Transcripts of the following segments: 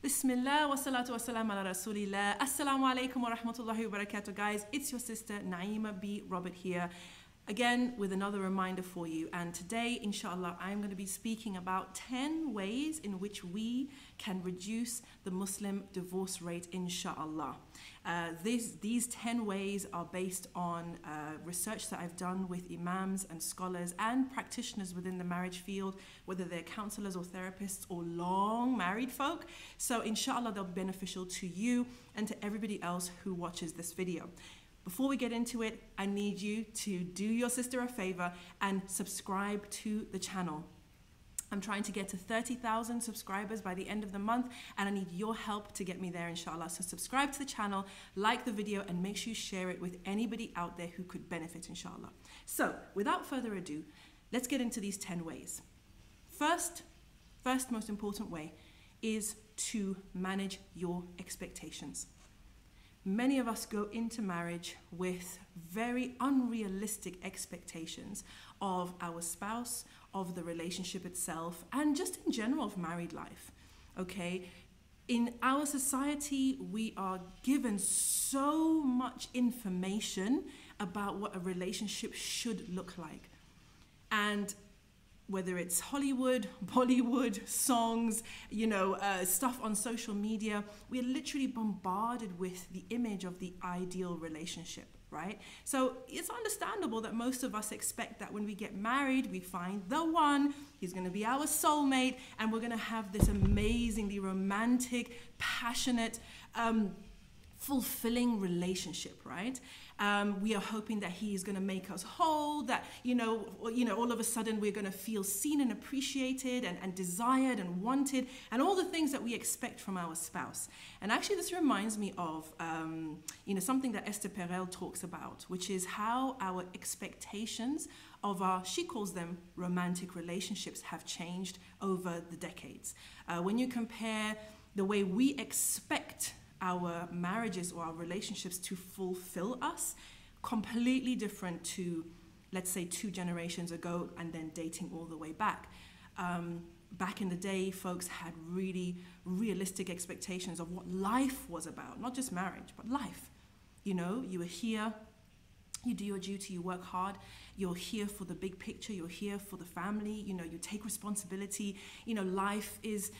Bismillah wa salatu wa salam ala rasulillah. Assalamu alaikum wa rahmatullahi wa barakatuh, guys. It's your sister Naima B. Robert here, again with another reminder for you. And today, inshallah, I'm going to be speaking about 10 ways in which we can reduce the Muslim divorce rate, inshallah. These 10 ways are based on research that I've done with imams and scholars and practitioners within the marriage field, whether they're counselors or therapists or long married folk. So inshallah, they'll be beneficial to you and to everybody else who watches this video. Before we get into it, I need you to do your sister a favor and subscribe to the channel. I'm trying to get to 30,000 subscribers by the end of the month, and I need your help to get me there, inshallah. So subscribe to the channel, like the video, and make sure you share it with anybody out there who could benefit, inshallah. So without further ado, let's get into these 10 ways. First most important way is to manage your expectations. Many of us go into marriage with very unrealistic expectations of our spouse, of the relationship itself, and just in general of married life, okay? In our society, we are given so much information about what a relationship should look like. And whether it's Hollywood, Bollywood, songs, stuff on social media, we're literally bombarded with the image of the ideal relationship, right? So it's understandable that most of us expect that when we get married, we find the one, he's gonna be our soulmate, and we're gonna have this amazingly romantic, passionate, fulfilling relationship, right? We are hoping that he is going to make us whole, that, all of a sudden we're going to feel seen and appreciated and desired and wanted, and all the things that we expect from our spouse. And actually this reminds me of, something that Esther Perel talks about, which is how our expectations of she calls them romantic relationships, have changed over the decades. When you compare the way we expect our marriages or our relationships to fulfill us, completely different to, let's say, 2 generations ago, and then dating all the way back. Back in the day, folks had really realistic expectations of what life was about, not just marriage, but life. You were here, you do your duty, you work hard, you're here for the big picture, you're here for the family, you take responsibility. Life is,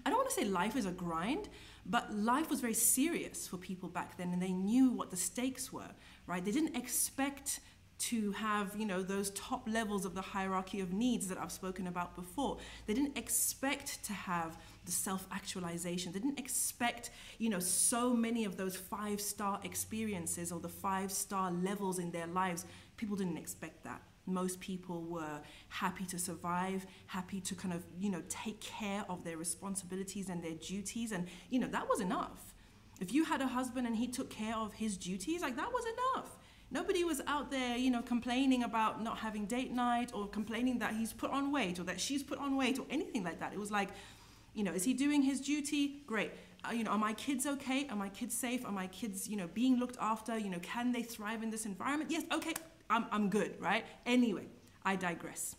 I don't want to say life is a grind, but life was very serious for people back then, and they knew what the stakes were, right? They didn't expect to have, those top levels of the hierarchy of needs that I've spoken about before. They didn't expect to have the self-actualization. They didn't expect, so many of those 5-star experiences or the 5-star levels in their lives. People didn't expect that. Most people were happy to survive, happy to kind of, take care of their responsibilities and their duties. And, that was enough. If you had a husband and he took care of his duties, that was enough. Nobody was out there, complaining about not having date night or complaining that he's put on weight or that she's put on weight or anything like that. It was like, is he doing his duty? Great. Are my kids okay? Are my kids safe? Are my kids, being looked after? Can they thrive in this environment? Yes, okay. I'm good, right? Anyway, I digress.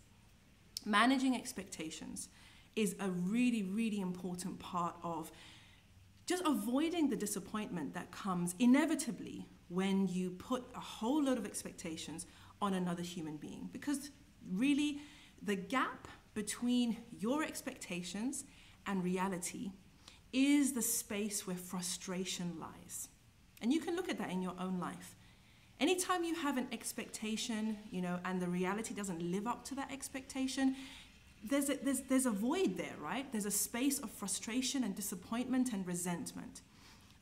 Managing expectations is a really, really important part of just avoiding the disappointment that comes inevitably when you put a whole load of expectations on another human being. Because really, the gap between your expectations and reality is the space where frustration lies. And you can look at that in your own life. Anytime you have an expectation, and the reality doesn't live up to that expectation, there's a void there, right? There's a space of frustration and disappointment and resentment.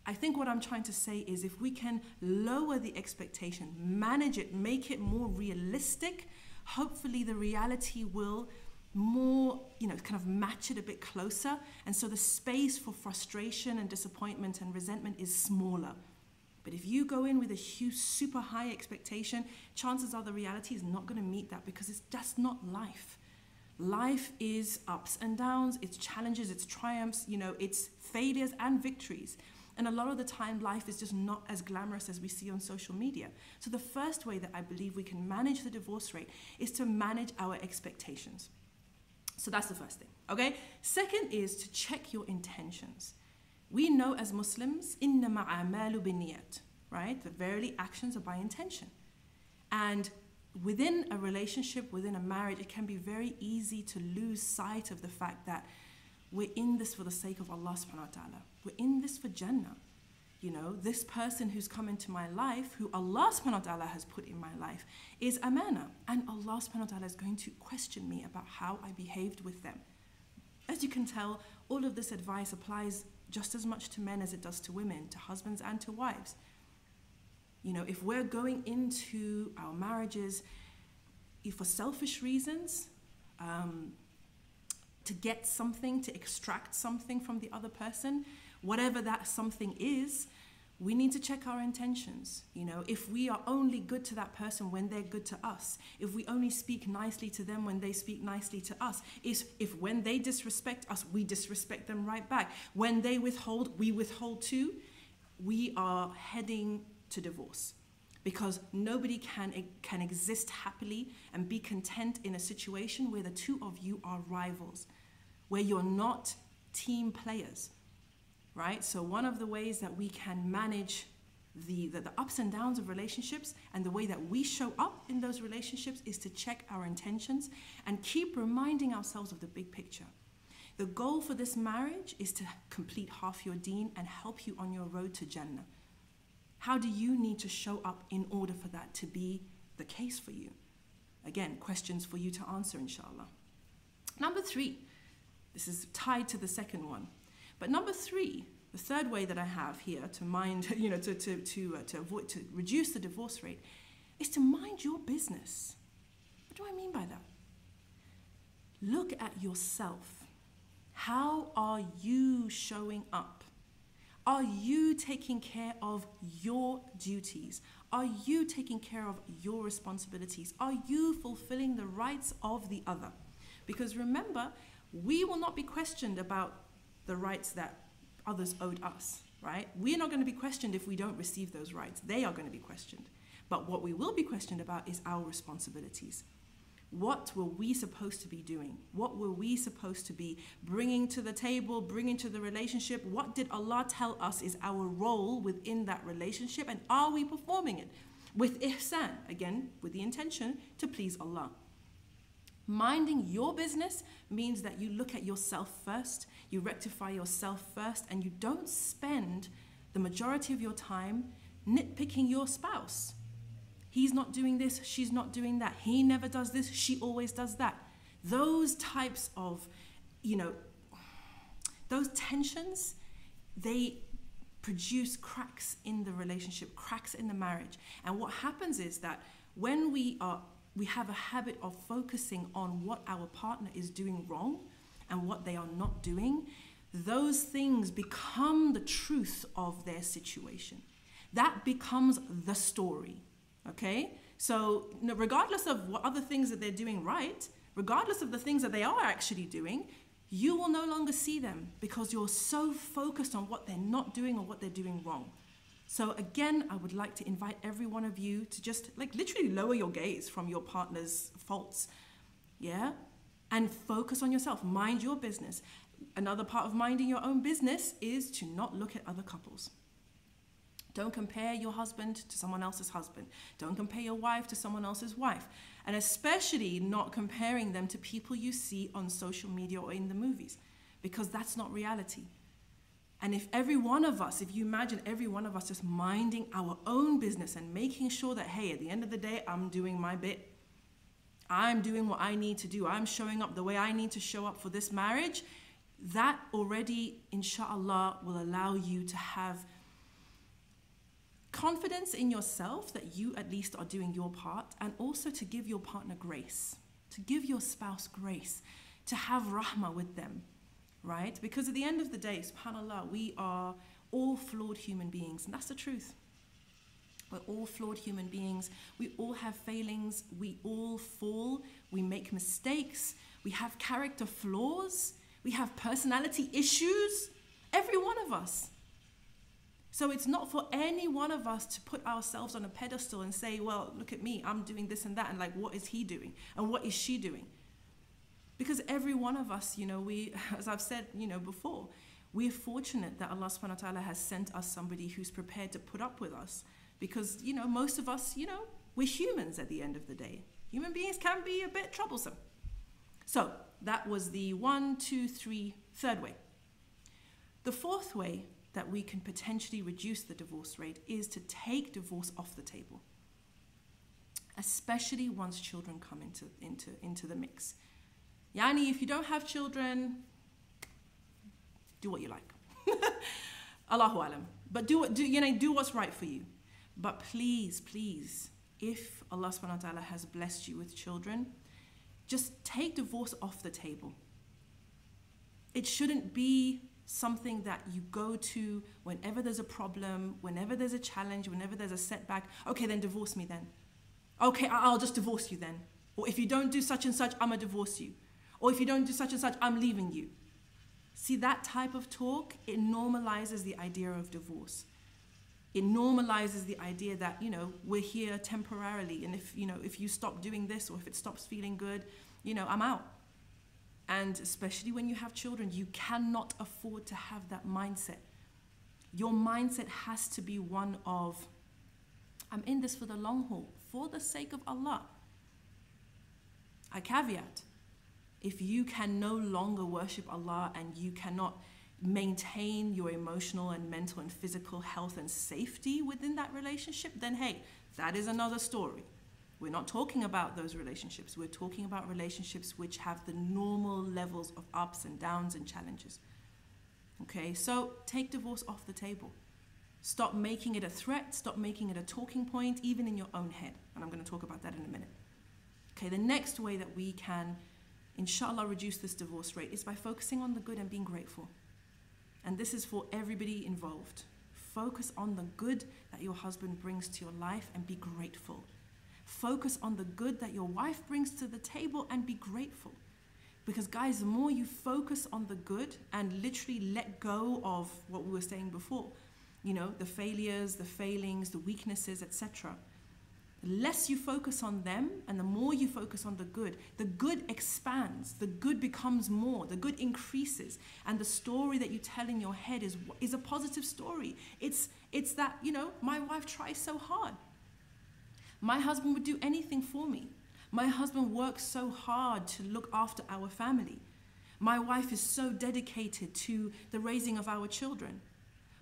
I think what I'm trying to say is if we can lower the expectation, manage it, make it more realistic, hopefully the reality will more, kind of match it a bit closer. And so the space for frustration and disappointment and resentment is smaller. But if you go in with a huge, super high expectation, chances are the reality is not going to meet that, because it's just not life. Life is ups and downs, it's challenges, it's triumphs, it's failures and victories. And a lot of the time, life is just not as glamorous as we see on social media. So the first way that I believe we can manage the divorce rate is to manage our expectations. So that's the first thing, okay? Second is to check your intentions. We know as Muslims, إِنَّمَا أَعْمَالُ بِالنِّيَّاتِ, right? That verily actions are by intention. And within a relationship, within a marriage, it can be very easy to lose sight of the fact that we're in this for the sake of Allah subhanahu wa ta'ala. We're in this for Jannah. You know, this person who's come into my life, who Allah subhanahu wa ta'ala has put in my life, is amana. And Allah subhanahu wa ta'ala is going to question me about how I behaved with them. As you can tell, all of this advice applies just as much to men as it does to women, to husbands and to wives. You know, if we're going into our marriages for selfish reasons, to get something, to extract something from the other person, whatever that something is, we need to check our intentions. You know, if we are only good to that person when they're good to us, if we only speak nicely to them when they speak nicely to us, if when they disrespect us, we disrespect them right back, when they withhold, we withhold too, we are heading to divorce. Because nobody can exist happily and be content in a situation where the two of you are rivals, where you're not team players, right? So one of the ways that we can manage the ups and downs of relationships and the way that we show up in those relationships is to check our intentions and keep reminding ourselves of the big picture. The goal for this marriage is to complete half your deen and help you on your road to Jannah. How do you need to show up in order for that to be the case for you? Again, questions for you to answer, inshallah. Number 3, this is tied to the second one. But number 3, the third way that I have here to mind, to avoid, to reduce the divorce rate, is to mind your business. What do I mean by that? Look at yourself. How are you showing up? Are you taking care of your duties? Are you taking care of your responsibilities? Are you fulfilling the rights of the other? Because remember, we will not be questioned about the rights that others owed us, right? We're not going to be questioned if we don't receive those rights. They are going to be questioned. But what we will be questioned about is our responsibilities. What were we supposed to be doing? What were we supposed to be bringing to the table, bringing to the relationship? What did Allah tell us is our role within that relationship? And are we performing it with ihsan? Again, with the intention to please Allah. Minding your business means that you look at yourself first, you rectify yourself first, and you don't spend the majority of your time nitpicking your spouse. He's not doing this, she's not doing that. He never does this, she always does that. Those types of, those tensions, they produce cracks in the relationship, cracks in the marriage. And what happens is that when we have a habit of focusing on what our partner is doing wrong and what they are not doing, those things become the truth of their situation. That becomes the story. Okay, so regardless of what other things that they're doing right, regardless of the things that they are actually doing, you will no longer see them because you're so focused on what they're not doing or what they're doing wrong. So again, I would like to invite every one of you to just literally lower your gaze from your partner's faults, yeah? And focus on yourself, mind your business. Another part of minding your own business is to not look at other couples. Don't compare your husband to someone else's husband. Don't compare your wife to someone else's wife. And especially not comparing them to people you see on social media or in the movies, because that's not reality. And if you imagine every one of us just minding our own business and making sure that, hey, at the end of the day, I'm doing my bit. I'm doing what I need to do. I'm showing up the way I need to show up for this marriage. That already, inshallah, will allow you to have confidence in yourself that you at least are doing your part, and also to give your partner grace, to give your spouse grace, to have rahmah with them, right? Because at the end of the day, subhanAllah, we are all flawed human beings, and that's the truth. We're all flawed human beings. We all have failings. We all fall. We make mistakes. We have character flaws. We have personality issues. Every one of us. So it's not for any one of us to put ourselves on a pedestal and say, well, look at me, I'm doing this and that, and what is he doing? And what is she doing? Because every one of us, we, as I've said, before, we're fortunate that Allah subhanahu wa ta'ala has sent us somebody who's prepared to put up with us. Because, most of us, we're humans at the end of the day. Human beings can be a bit troublesome. So that was the 1, 2, 3, third way. The fourth way that we can potentially reduce the divorce rate is to take divorce off the table, especially once children come into the mix. Yani, if you don't have children, do what you like. Allahu alam. But do what's right for you. But please, if Allah subhanahu wa ta'ala has blessed you with children, just take divorce off the table. It shouldn't be something that you go to whenever there's a problem, whenever there's a challenge, whenever there's a setback. Okay, then divorce me then. Okay, I'll just divorce you then. Or if you don't do such and such, I'm going to divorce you. Or if you don't do such and such, I'm leaving you. See, that type of talk, it normalizes the idea of divorce. It normalizes the idea that, we're here temporarily. And if you stop doing this or if it stops feeling good, I'm out. And especially when you have children, you cannot afford to have that mindset. Your mindset has to be one of, I'm in this for the long haul, for the sake of Allah. I caveat, if you can no longer worship Allah and you cannot maintain your emotional and mental and physical health and safety within that relationship, then hey, that is another story. We're not talking about those relationships. We're talking about relationships which have the normal levels of ups and downs and challenges. Okay, so take divorce off the table. Stop making it a threat. Stop making it a talking point, even in your own head. And I'm going to talk about that in a minute. Okay, the next way that we can, inshallah, reduce this divorce rate is by focusing on the good and being grateful. And this is for everybody involved. Focus on the good that your husband brings to your life and be grateful. Focus on the good that your wife brings to the table and be grateful. Because guys, the more you focus on the good and literally let go of what we were saying before, the failures, the failings, the weaknesses, etc. The less you focus on them and the more you focus on the good expands, the good becomes more, the good increases. And the story that you tell in your head is a positive story. It's that, my wife tries so hard. My husband would do anything for me. My husband works so hard to look after our family. My wife is so dedicated to the raising of our children.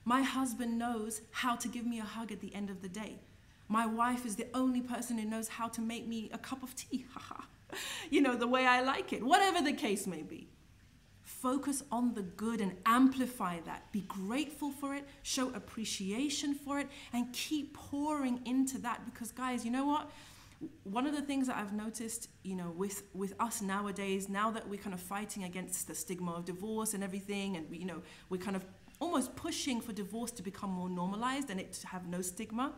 My husband knows how to give me a hug at the end of the day. My wife is the only person who knows how to make me a cup of tea. The way I like it. Whatever the case may be. Focus on the good and amplify that. Be grateful for it, show appreciation for it, and keep pouring into that. Because guys, you know what? One of the things that I've noticed, with us nowadays, now that we're kind of fighting against the stigma of divorce and everything, and we're kind of almost pushing for divorce to become more normalized and it to have no stigma,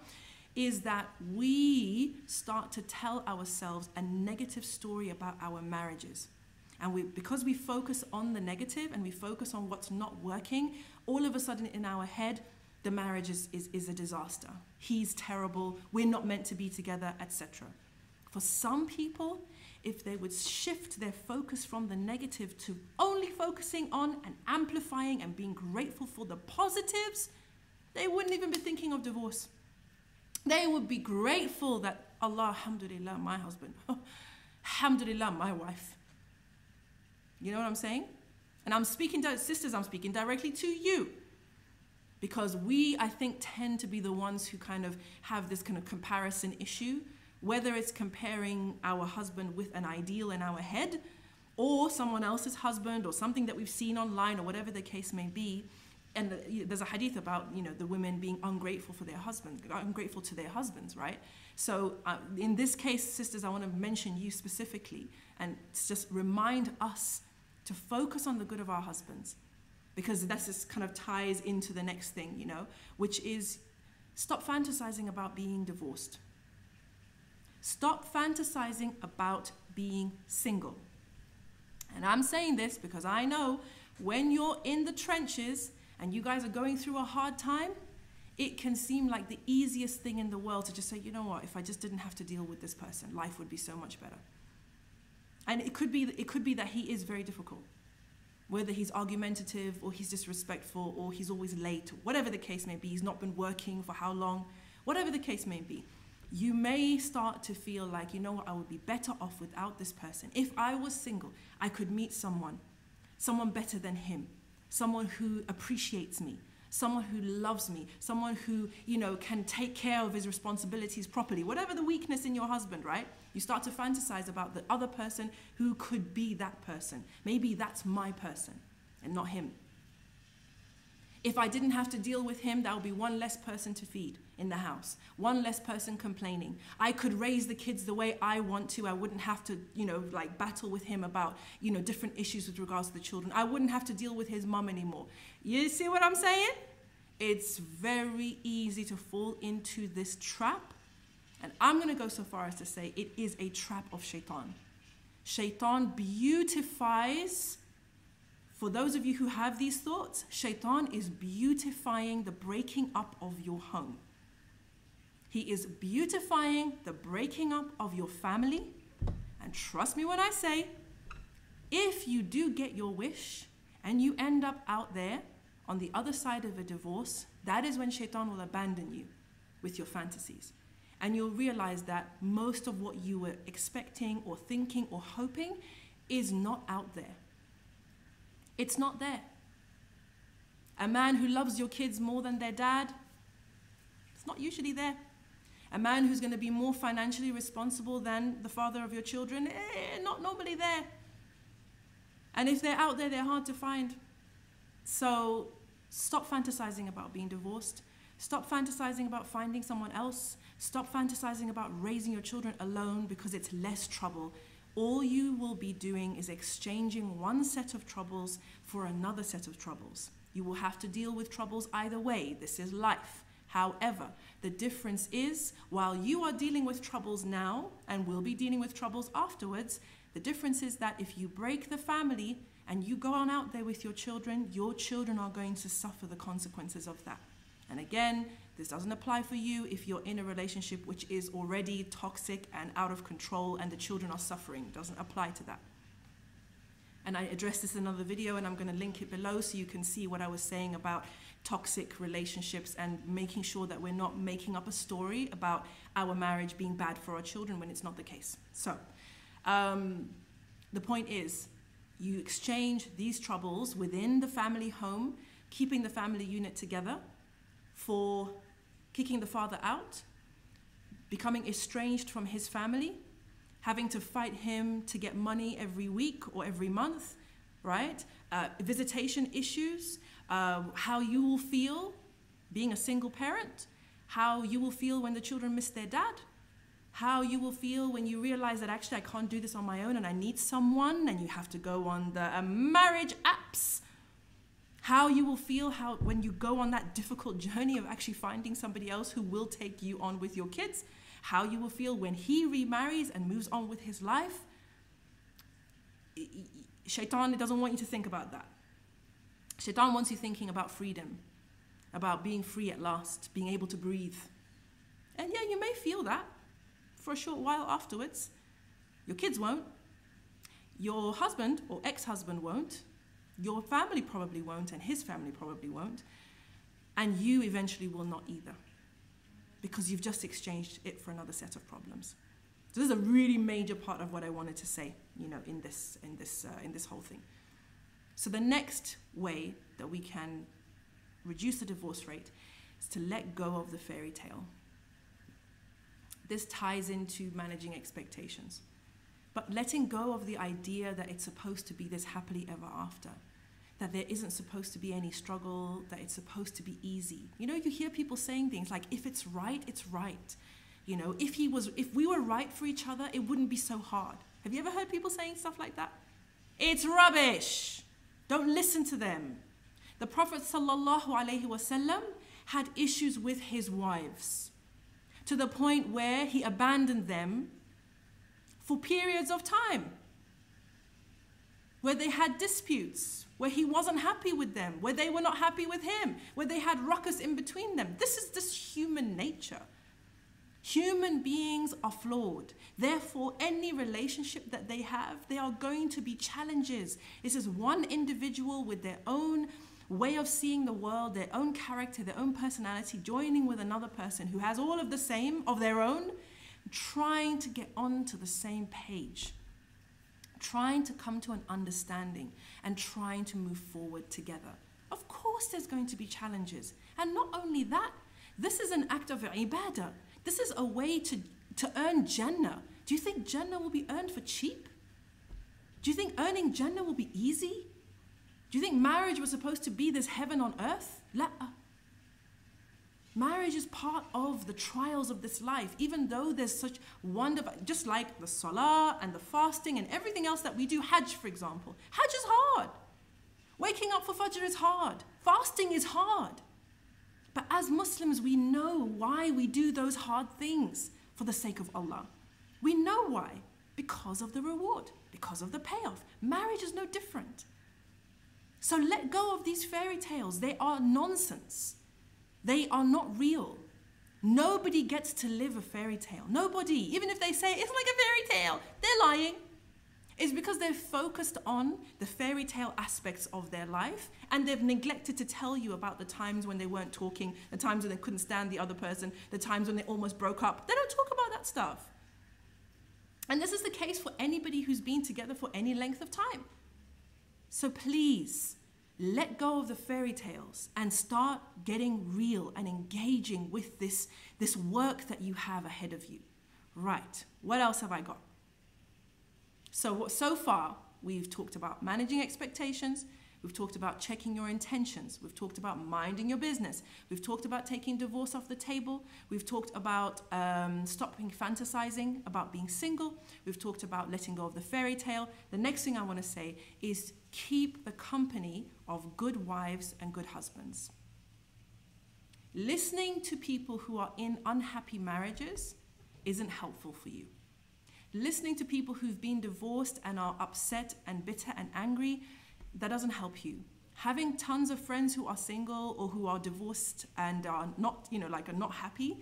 is that we start to tell ourselves a negative story about our marriages. And because we focus on the negative and we focus on what's not working, all of a sudden in our head, the marriage is a disaster. He's terrible, we're not meant to be together, etc. For some people, if they would shift their focus from the negative to only focusing on and amplifying and being grateful for the positives, they wouldn't even be thinking of divorce. They would be grateful that Allah, alhamdulillah, my husband, alhamdulillah, my wife. You know what I'm saying? And I'm speaking to sisters, I'm speaking directly to you. Because we, I think, tend to be the ones who kind of have this kind of comparison issue, whether it's comparing our husband with an ideal in our head or someone else's husband or something that we've seen online or whatever the case may be. And there's a hadith about, the women being ungrateful for their husbands, ungrateful to their husbands, right? So in this case, sisters, I want to mention you specifically and just remind us to focus on the good of our husbands, because that just kind of ties into the next thing, which is stop fantasizing about being divorced. Stop fantasizing about being single. And I'm saying this because I know when you're in the trenches and you guys are going through a hard time, it can seem like the easiest thing in the world to just say, you know what, if I just didn't have to deal with this person, life would be so much better. And it could be that he is very difficult. Whether he's argumentative or he's disrespectful or he's always late, whatever the case may be, he's not been working for how long, whatever the case may be, you may start to feel like, you know what, I would be better off without this person. If I was single, I could meet someone better than him, someone who appreciates me, someone who loves me, someone who, can take care of his responsibilities properly, whatever the weakness in your husband, right? You start to fantasize about the other person who could be that person. Maybe that's my person and not him. If I didn't have to deal with him, that would be one less person to feed in the house, one less person complaining. I could raise the kids the way I want to. I wouldn't have to, battle with him about, different issues with regards to the children. I wouldn't have to deal with his mum anymore. You see what I'm saying? It's very easy to fall into this trap. And I'm going to go so far as to say it is a trap of shaitan. Shaitan beautifies, for those of you who have these thoughts, shaitan is beautifying the breaking up of your home. He is beautifying the breaking up of your family. And trust me when I say, if you do get your wish and you end up out there on the other side of a divorce, that is when shaitan will abandon you with your fantasies. And you'll realize that most of what you were expecting or thinking or hoping is not out there. It's not there. A man who loves your kids more than their dad, it's not usually there. A man who's going to be more financially responsible than the father of your children, not normally there. And if they're out there, they're hard to find. So stop fantasizing about being divorced. Stop fantasizing about finding someone else. Stop fantasizing about raising your children alone because it's less trouble. All you will be doing is exchanging one set of troubles for another set of troubles. You will have to deal with troubles either way. This is life. However, the difference is, while you are dealing with troubles now and will be dealing with troubles afterwards, the difference is that if you break the family and you go on out there with your children are going to suffer the consequences of that. And again, this doesn't apply for you if you're in a relationship which is already toxic and out of control and the children are suffering. It doesn't apply to that. And I addressed this in another video and I'm going to link it below so you can see what I was saying about toxic relationships and making sure that we're not making up a story about our marriage being bad for our children when it's not the case. So, the point is, you exchange these troubles within the family home, keeping the family unit together, for kicking the father out, becoming estranged from his family, having to fight him to get money every week or every month, right? Visitation issues, how you will feel being a single parent, how you will feel when the children miss their dad, how you will feel when you realize that actually I can't do this on my own and I need someone, and you have to go on the marriage apps. How you will feel when you go on that difficult journey of actually finding somebody else who will take you on with your kids. How you will feel when he remarries and moves on with his life. Shaitan doesn't want you to think about that. Shaitan wants you thinking about freedom, about being free at last, being able to breathe. And yeah, you may feel that for a short while afterwards. Your kids won't. Your husband or ex-husband won't. Your family probably won't, and his family probably won't. And you eventually will not either, because you've just exchanged it for another set of problems. So this is a really major part of what I wanted to say, in this whole thing. So the next way that we can reduce the divorce rate is to let go of the fairy tale. This ties into managing expectations. But letting go of the idea that it's supposed to be this happily ever after, that there isn't supposed to be any struggle, that it's supposed to be easy. You hear people saying things like, if it's right, it's right. If we were right for each other, it wouldn't be so hard. Have you ever heard people saying stuff like that? It's rubbish. Don't listen to them. The Prophet ﷺ had issues with his wives to the point where he abandoned them for periods of time, where they had disputes, where he wasn't happy with them, where they were not happy with him, where they had ruckus in between them. This is just human nature. Human beings are flawed. Therefore, any relationship that they have, they are going to be challenges. This is one individual with their own way of seeing the world, their own character, their own personality, joining with another person who has all of the same of their own, trying to get onto the same page, trying to come to an understanding and trying to move forward together. Of course there's going to be challenges. And not only that, this is an act of ibadah. This is a way to earn Jannah. Do you think Jannah will be earned for cheap? Do you think earning Jannah will be easy? Do you think marriage was supposed to be this heaven on earth? La. Marriage is part of the trials of this life, even though there's such wonderful, just like the salah and the fasting and everything else that we do. Hajj, for example. Hajj is hard. Waking up for Fajr is hard. Fasting is hard. But as Muslims, we know why we do those hard things for the sake of Allah. We know why. Because of the reward, because of the payoff. Marriage is no different. So let go of these fairy tales. They are nonsense. They are not real. Nobody gets to live a fairy tale. Nobody. Even if they say it's like a fairy tale, they're lying. It's because they're focused on the fairy tale aspects of their life, and they've neglected to tell you about the times when they weren't talking, the times when they couldn't stand the other person, the times when they almost broke up. They don't talk about that stuff. And this is the case for anybody who's been together for any length of time. So please, let go of the fairy tales and start getting real and engaging with this work that you have ahead of you. Right, what else have I got? So far, we've talked about managing expectations. We've talked about checking your intentions. We've talked about minding your business. We've talked about taking divorce off the table. We've talked about stopping fantasizing about being single. We've talked about letting go of the fairy tale. The next thing I want to say is keep the company of good wives and good husbands. Listening to people who are in unhappy marriages isn't helpful for you. Listening to people who've been divorced and are upset and bitter and angry, that doesn't help you. Having tons of friends who are single or who are divorced and are not, are not happy,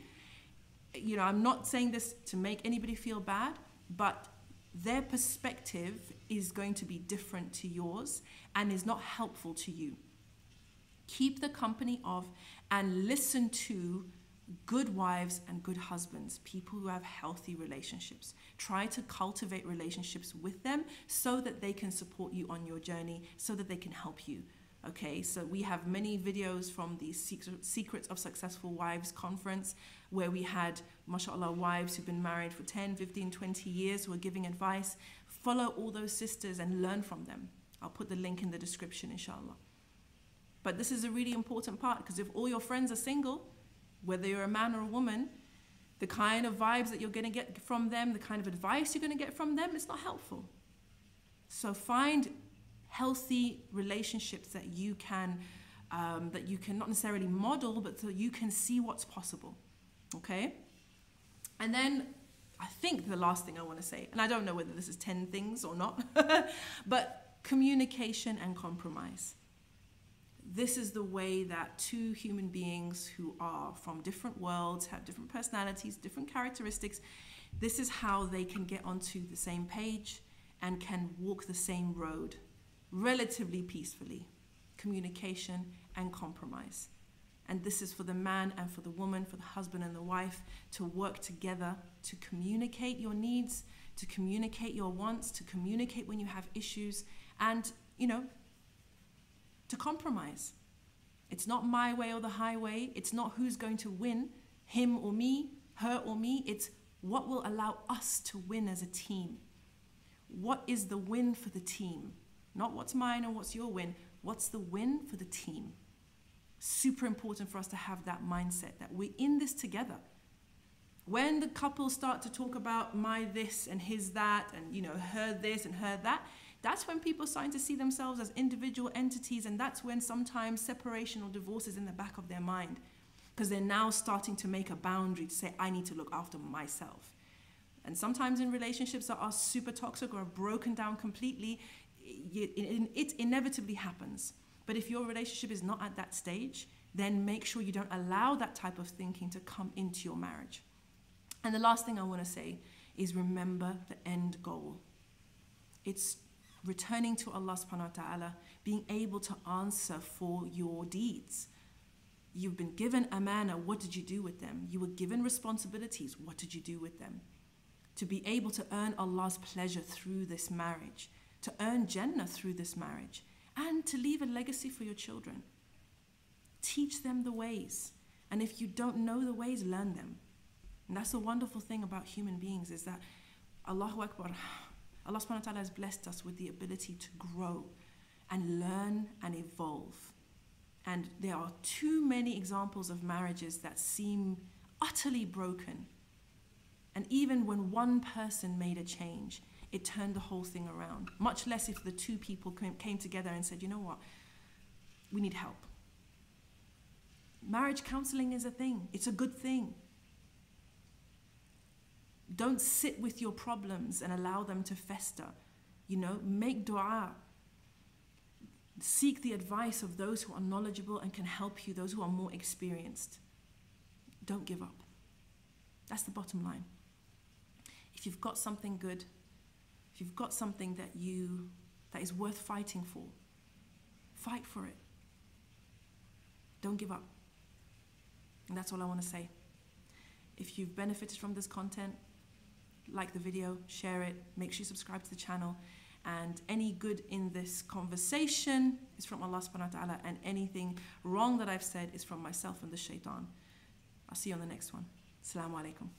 I'm not saying this to make anybody feel bad, but their perspective is going to be different to yours and is not helpful to you. Keep the company of and listen to good wives and good husbands, people who have healthy relationships. Try to cultivate relationships with them so that they can support you on your journey, so that they can help you. Okay, so we have many videos from the Secrets of Successful Wives conference where we had, mashallah, wives who've been married for 10, 15, 20 years who are giving advice. Follow all those sisters and learn from them. I'll put the link in the description, inshallah. But this is a really important part, because if all your friends are single, whether you're a man or a woman, the kind of vibes that you're going to get from them, the kind of advice you're going to get from them, it's not helpful. So find healthy relationships that you can not necessarily model, but so you can see what's possible. Okay? And then I think the last thing I want to say, and I don't know whether this is 10 things or not, but communication and compromise. This is the way that two human beings who are from different worlds, have different personalities, different characteristics, this is how they can get onto the same page and can walk the same road relatively peacefully. Communication and compromise. And this is for the man and for the woman, for the husband and the wife, to work together to communicate your needs, to communicate your wants, to communicate when you have issues, and, to compromise. It's not my way or the highway. It's not who's going to win, him or me, her or me. It's what will allow us to win as a team. What is the win for the team? Not what's mine or what's your win. What's the win for the team? Super important for us to have that mindset that we're in this together. When the couples start to talk about my this and his that and, her this and her that, that's when people are starting to see themselves as individual entities, and that's when sometimes separation or divorce is in the back of their mind, because they're now starting to make a boundary to say, I need to look after myself. And sometimes in relationships that are super toxic or are broken down completely, it inevitably happens. But if your relationship is not at that stage, then make sure you don't allow that type of thinking to come into your marriage. And the last thing I want to say is remember the end goal. It's returning to Allah subhanahu wa ta'ala, being able to answer for your deeds. You've been given amana, what did you do with them? You were given responsibilities, what did you do with them? To be able to earn Allah's pleasure through this marriage, to earn Jannah through this marriage, and to leave a legacy for your children. Teach them the ways. And if you don't know the ways, learn them. And that's the wonderful thing about human beings, is that Allahu Akbar, Allah subhanahu wa ta'ala has blessed us with the ability to grow and learn and evolve. And there are too many examples of marriages that seem utterly broken. And even when one person made a change, it turned the whole thing around. Much less if the two people came together and said, you know what, we need help. Marriage counseling is a thing. It's a good thing. Don't sit with your problems and allow them to fester. You know, make dua. Seek the advice of those who are knowledgeable and can help you, those who are more experienced. Don't give up. That's the bottom line. If you've got something good, if you've got something that is worth fighting for, fight for it. Don't give up. And that's all I want to say. If you've benefited from this content, like the video, share it, make sure you subscribe to the channel. And any good in this conversation is from Allah subhanahu wa ta'ala, and anything wrong that I've said is from myself and the shaitan. I'll see you on the next one. Assalamu alaikum.